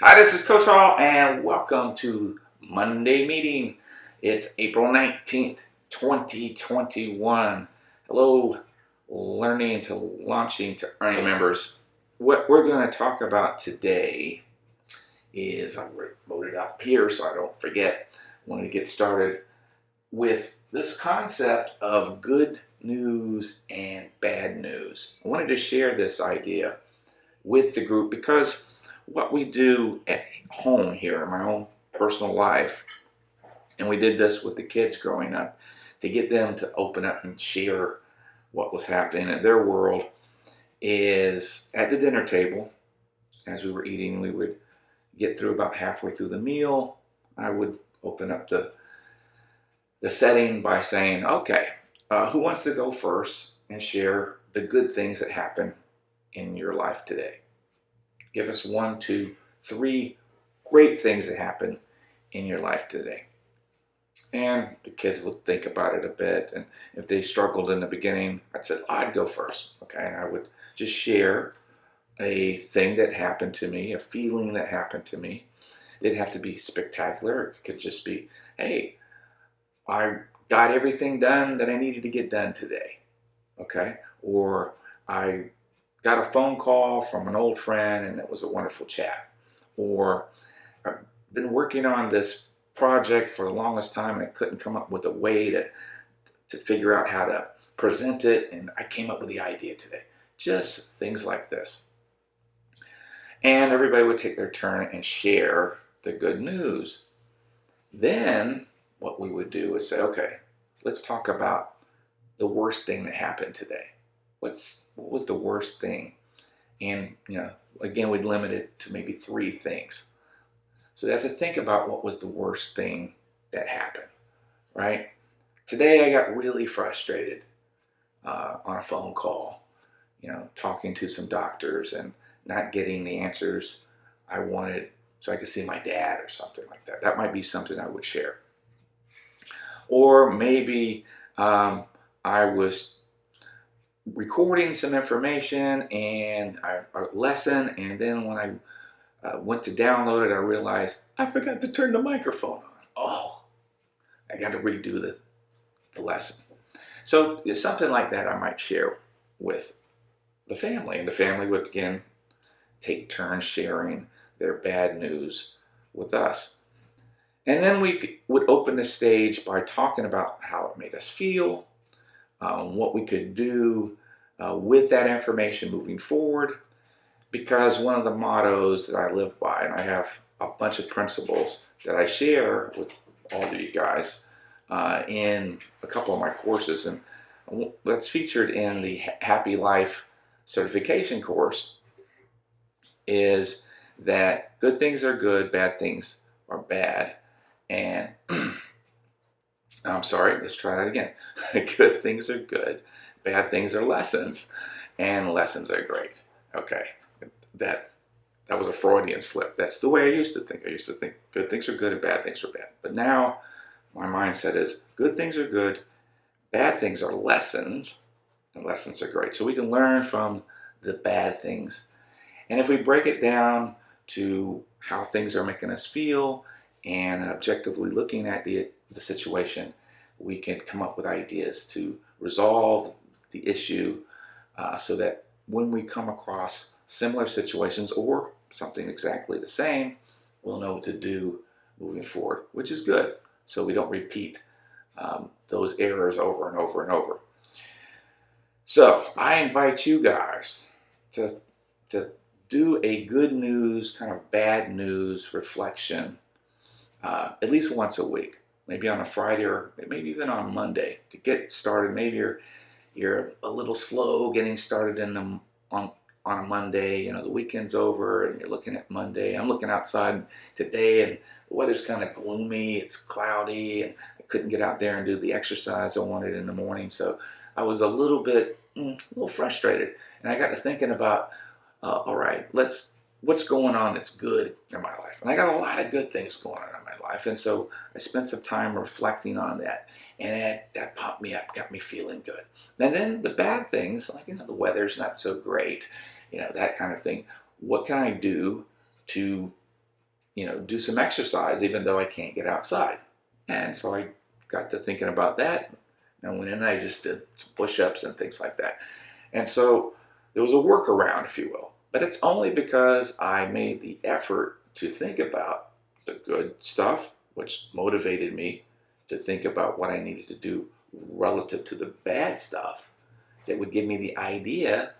Hi, this is Coach Hall, and welcome to Monday Meeting. It's April 19th, 2021. Hello, learning to launching to earning members. What we're going to talk about today is, I wrote it up here so I don't forget. I want to get started with this concept of good news and bad news. I wanted to share this idea with the group because what we do at home here in my own personal life, and we did this with the kids growing up, to get them to open up and share what was happening in their world, is at the dinner table, as we were eating, we would get through about halfway through the meal. I would open up the setting by saying, okay, who wants to go first and share the good things that happen in your life today? Give us 1, 2, 3 great things that happen in your life today. And the kids would think about it a bit. And if they struggled in the beginning, I'd go first. Okay. And I would just share a thing that happened to me, a feeling that happened to me. It didn't have to be spectacular. It could just be, hey, I got everything done that I needed to get done today. Okay. Or I got a phone call from an old friend and it was a wonderful chat. Or I've been working on this project for the longest time and I couldn't come up with a way to figure out how to present it, and I came up with the idea today. Just things like this. And everybody would take their turn and share the good news. Then what we would do is say, okay, let's talk about the worst thing that happened today. What was the worst thing? And, again, we'd limit it to maybe 3 things. So they have to think about what was the worst thing that happened, right? Today I got really frustrated on a phone call, talking to some doctors and not getting the answers I wanted so I could see my dad or something like that. That might be something I would share. Or maybe I was recording some information and a lesson, and then when I went to download it, I realized I forgot to turn the microphone on. Oh, I got to redo the lesson. So something like that I might share with the family, and the family would again take turns sharing their bad news with us. And then we would open the stage by talking about how it made us feel, what we could do with that information moving forward. Because one of the mottos that I live by, and I have a bunch of principles that I share with all of you guys in a couple of my courses, and that's featured in the Happy Life certification course, is that good things are good, bad things are bad. And I'm sorry, let's try that again. Good things are good, bad things are lessons, and lessons are great. Okay, that was a Freudian slip. That's the way I used to think. I used to think good things are good and bad things are bad. But now my mindset is good things are good, bad things are lessons, and lessons are great. So we can learn from the bad things. And if we break it down to how things are making us feel and objectively looking at the situation, we can come up with ideas to resolve the issue so that when we come across similar situations or something exactly the same, we'll know what to do moving forward, which is good. So we don't repeat those errors over and over and over. So I invite you guys to do a good news, kind of bad news reflection at least once a week, maybe on a Friday or maybe even on Monday to get started. Maybe you're a little slow getting started on a Monday. The weekend's over and you're looking at Monday. I'm looking outside today and the weather's kind of gloomy. It's cloudy and I couldn't get out there and do the exercise I wanted in the morning. So I was a little frustrated, and I got to thinking about, all right, what's going on that's good in my life? And I got a lot of good things going on in my life. And so I spent some time reflecting on that. And that popped me up, got me feeling good. And then the bad things, like, the weather's not so great, that kind of thing. What can I do to do some exercise even though I can't get outside. And so I got to thinking about that. And I went in and I just did some push-ups and things like that. And so there was a workaround, if you will. But it's only because I made the effort to think about the good stuff, which motivated me to think about what I needed to do relative to the bad stuff, that would give me the idea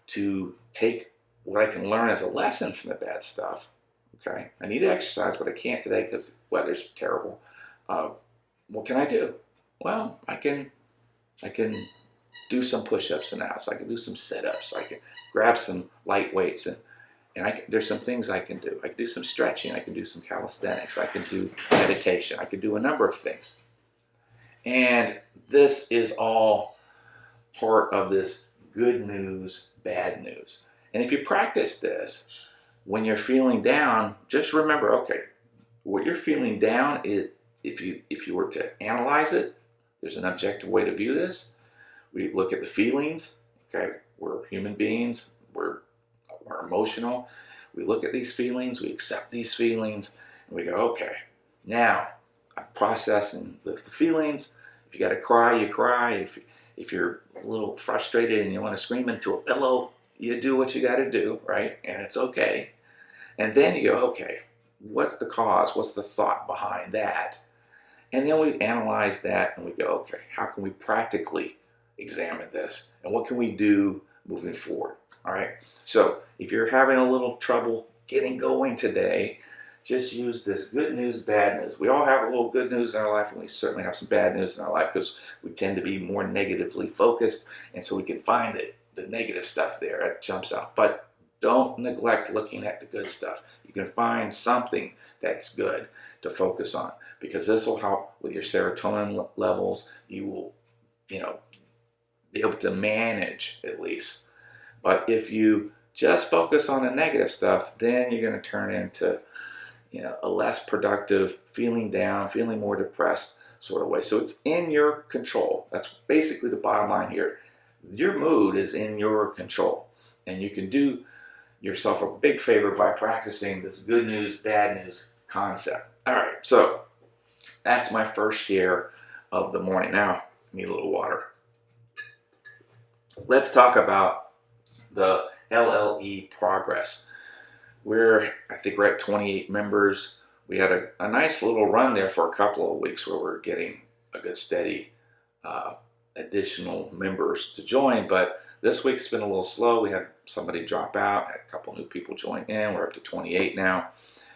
to take what I can learn as a lesson from the bad stuff. Okay, I need to exercise, but I can't today because the weather's terrible. What can I do? Well, I can do some push-ups in the house. I can do some sit-ups. I can grab some light weights, and there's some things I can do. I can do some stretching. I can do some calisthenics. I can do meditation. I can do a number of things. And this is all part of this good news, bad news. And if you practice this, when you're feeling down, just remember, okay, what you're feeling down is, if you were to analyze it, there's an objective way to view this. We look at the feelings, okay? We're human beings, we're emotional. We look at these feelings, we accept these feelings, and we go, okay, now I'm processing the feelings. If you got to cry, you cry. If you're a little frustrated and you want to scream into a pillow, you do what you got to do, right? And it's okay. And then you go, okay, what's the cause? What's the thought behind that? And then we analyze that and we go, okay, how can we practically examine this? And what can we do moving forward? All right. So if you're having a little trouble getting going today, just use this good news, bad news. We all have a little good news in our life, and we certainly have some bad news in our life because we tend to be more negatively focused. And so we can find the negative stuff there. It jumps out. But don't neglect looking at the good stuff. You can find something that's good to focus on, because this will help with your serotonin levels. You will, be able to manage at least. But if you just focus on the negative stuff, then you're going to turn into, a less productive, feeling down, feeling more depressed sort of way. So it's in your control. That's basically the bottom line here. Your mood is in your control, and you can do yourself a big favor by practicing this good news, bad news concept. All right, so that's my first share of the morning. Now, I need a little water. Let's talk about the LLE progress. I think we're at 28 members. We had a nice little run there for a couple of weeks where we're getting a good steady additional members to join, but this week's been a little slow. We had somebody drop out, had a couple new people join in. We're up to 28 now,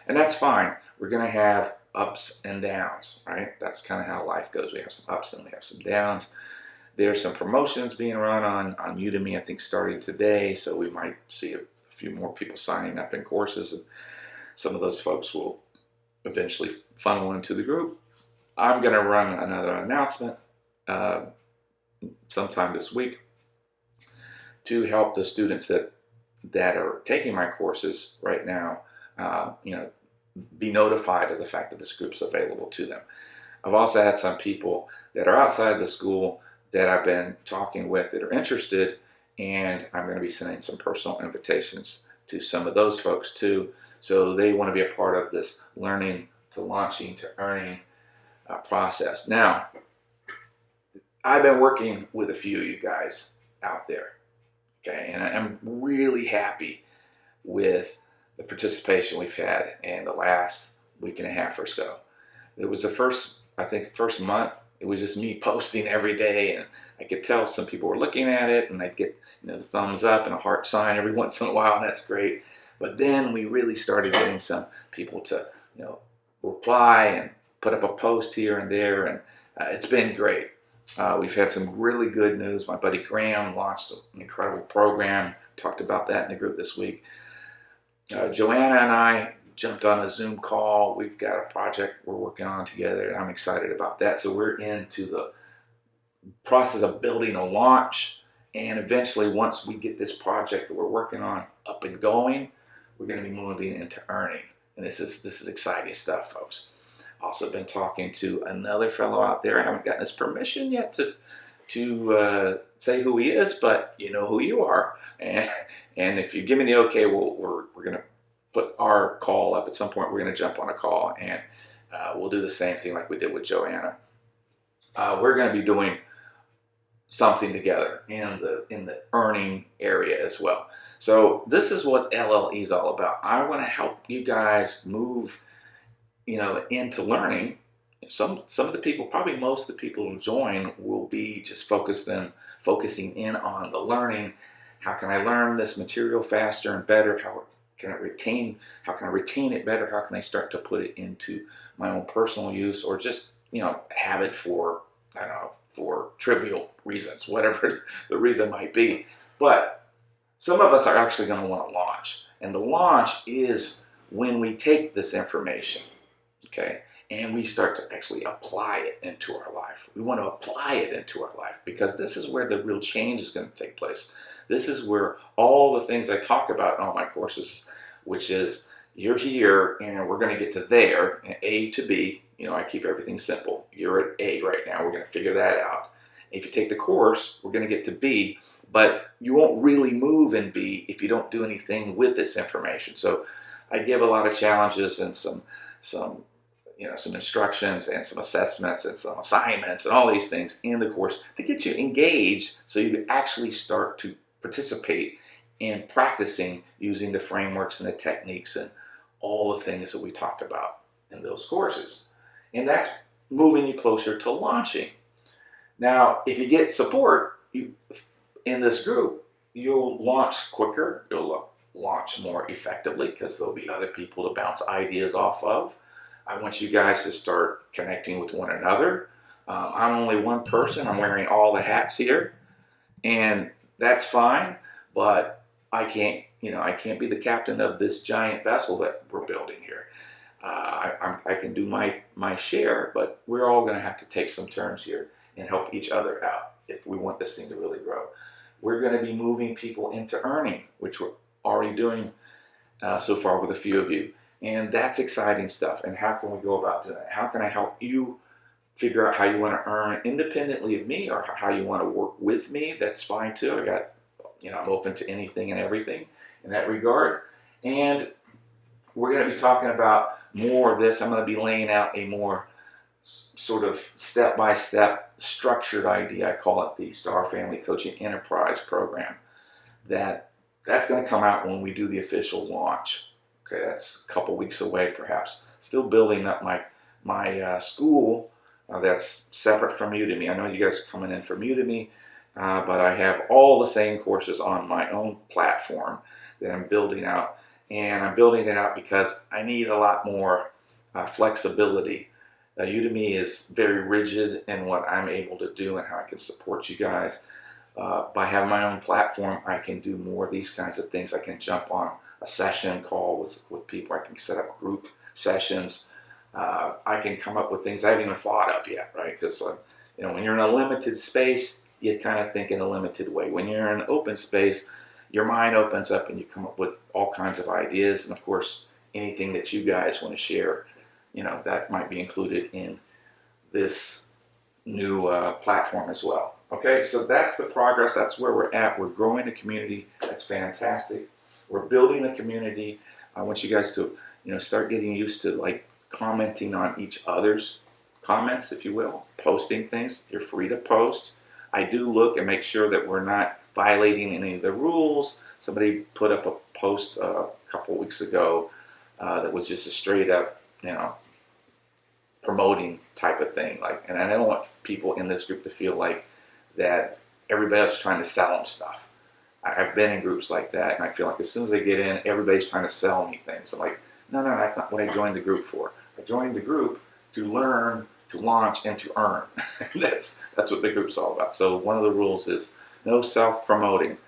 and that's fine. We're going to have ups and downs, right? That's kind of how life goes. We have some ups and we have some downs. There's some promotions being run on Udemy, I think, starting today, so we might see a few more people signing up in courses, and some of those folks will eventually funnel into the group. I'm going to run another announcement sometime this week to help the students that are taking my courses right now, be notified of the fact that this group's available to them. I've also had some people that are outside the school that I've been talking with that are interested, and I'm going to be sending some personal invitations to some of those folks too. So they want to be a part of this learning to launching to earning process. Now, I've been working with a few of you guys out there, okay, and I'm really happy with the participation we've had in the last week and a half or so. It was the first month, it was just me posting every day, and I could tell some people were looking at it, and I'd get the thumbs up and a heart sign every once in a while, and that's great. But then we really started getting some people to reply and put up a post here and there, and it's been great. We've had some really good news. My buddy Graham launched an incredible program. Talked about that in the group this week. Joanna and I jumped on a Zoom call. We've got a project we're working on together, and I'm excited about that. So we're into the process of building a launch, and eventually, once we get this project that we're working on up and going, we're going to be moving into earning. And this is exciting stuff, folks. Also been talking to another fellow out there. I haven't gotten his permission yet to say who he is, but you know who you are. And if you give me the okay, we're going to put our call up. At some point, we're going to jump on a call, and we'll do the same thing like we did with Joanna. We're going to be doing something together in the earning area as well. So this is what LLE is all about. I want to help you guys move, into learning. Some of the people, probably most of the people who join, will be just focusing in on the learning. How can I learn this material faster and better? How can I retain it better? How can I start to put it into my own personal use, or just have it for, I don't know, for trivial reasons, whatever the reason might be. But some of us are actually going to want to launch, and the launch is when we take this information, okay, and we start to actually apply it into our life. We want to apply it into our life, because this is where the real change is going to take place. This is where all the things I talk about in all my courses, which is you're here and we're going to get to there, and A to B. I keep everything simple. You're at A right now. We're going to figure that out. If you take the course, we're going to get to B, but you won't really move in B if you don't do anything with this information. So I give a lot of challenges and some instructions and some assessments and some assignments and all these things in the course to get you engaged, so you can actually start to participate in practicing using the frameworks and the techniques and all the things that we talk about in those courses. And that's moving you closer to launching. Now, if you get support in this group, you'll launch quicker, you'll launch more effectively, because there'll be other people to bounce ideas off of. I want you guys to start connecting with one another. I'm only one person. I'm wearing all the hats here, and that's fine, but I can't be the captain of this giant vessel that we're building here. I can do my share, but we're all going to have to take some turns here and help each other out if we want this thing to really grow. We're going to be moving people into earning, which we're already doing so far with a few of you. And that's exciting stuff. And how can we go about doing that? How can I help you figure out how you want to earn independently of me, or how you want to work with me? That's fine too. I'm open to anything and everything in that regard. And we're going to be talking about more of this. I'm going to be laying out a more sort of step-by-step structured idea. I call it the Star Family Coaching Enterprise Program. That's going to come out when we do the official launch. Okay, that's a couple weeks away, perhaps. Still building up my school that's separate from Udemy. I know you guys are coming in from Udemy, but I have all the same courses on my own platform that I'm building out. And I'm building it out because I need a lot more flexibility. Udemy is very rigid in what I'm able to do and how I can support you guys. By having my own platform, I can do more of these kinds of things. I can jump on a session call with people. I can set up group sessions. I can come up with things I haven't even thought of yet, right? Because when you're in a limited space, you kind of think in a limited way. When you're in an open space, your mind opens up and you come up with all kinds of ideas. And of course, anything that you guys want to share, that might be included in this new platform as well. Okay, so that's the progress. That's where we're at. We're growing a community. That's fantastic. We're building a community. I want you guys to, start getting used to commenting on each other's comments, if you will, posting things. You're free to post. I do look and make sure that we're not violating any of the rules. Somebody put up a post a couple weeks ago that was just a straight up, promoting type of thing. And I don't want people in this group to feel like that everybody else is trying to sell them stuff. I've been in groups like that, and I feel like as soon as they get in, everybody's trying to sell me things. I'm like, no, that's not what I joined the group for. I joined the group to learn, to launch, and to earn. That's what the group's all about. So one of the rules is no self-promoting.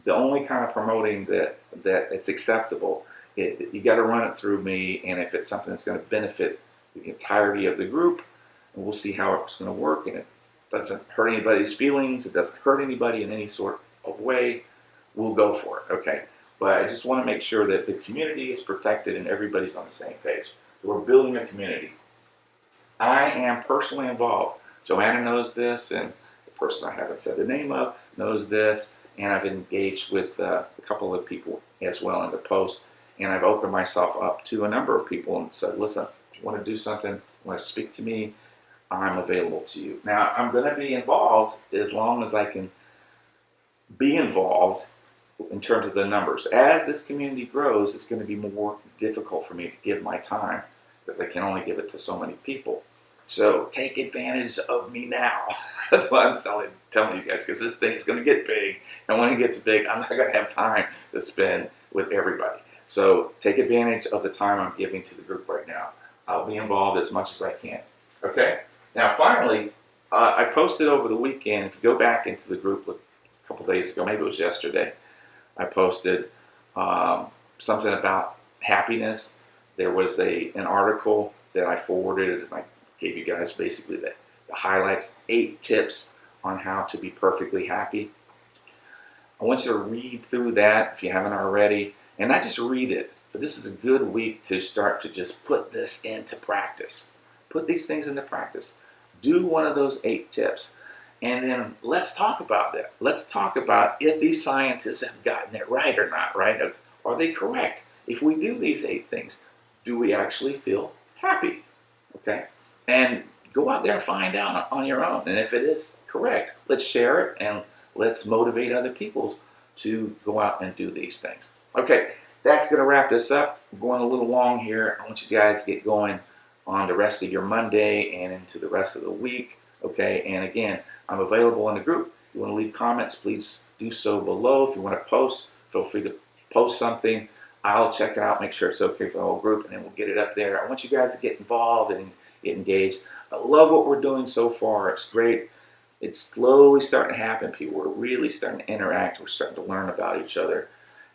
The only kind of promoting that it's acceptable, you got to run it through me, and if it's something that's going to benefit the entirety of the group, and we'll see how it's going to work, and it doesn't hurt anybody's feelings, it doesn't hurt anybody in any sort of way, we'll go for it, okay? But I just want to make sure that the community is protected and everybody's on the same page. We're building a community. I am personally involved. Joanna knows this, and the person I haven't said the name of knows this, and I've engaged with a couple of people as well in the post. And I've opened myself up to a number of people and said, listen, if you want to do something, want to speak to me, I'm available to you. Now, I'm going to be involved as long as I can be involved in terms of the numbers. As this community grows, it's going to be more difficult for me to give my time because I can only give it to so many people. So take advantage of me now. That's what I'm telling you guys, because this thing's going to get big. And when it gets big, I'm not going to have time to spend with everybody. So take advantage of the time I'm giving to the group right now. I'll be involved as much as I can. Okay? Now, finally, I posted over the weekend. If you go back into the group a couple days ago, maybe it was yesterday, I posted something about happiness. There was an article that I forwarded, and I gave you guys basically the highlights, 8 tips on how to be perfectly happy. I want you to read through that if you haven't already, and not just read it, but this is a good week to start to just put this into practice. Put these things into practice. Do one of those 8 tips. And then let's talk about that. Let's talk about if these scientists have gotten it right or not, right? Are they correct? If we do these 8 things, do we actually feel happy? Okay? And go out there and find out on your own. And if it is correct, let's share it and let's motivate other people to go out and do these things. Okay, that's going to wrap this up. I'm going a little long here. I want you guys to get going on the rest of your Monday and into the rest of the week. Okay, and again, I'm available in the group. If you want to leave comments, please do so below. If you want to post, feel free to post something. I'll check it out, make sure it's okay for the whole group, and then we'll get it up there. I want you guys to get involved and get engaged. I love what we're doing so far. It's great. It's slowly starting to happen. People are really starting to interact. We're starting to learn about each other,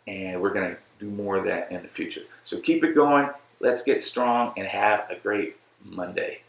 and we're going to do more of that in the future. So keep it going. Let's get strong and have a great Monday.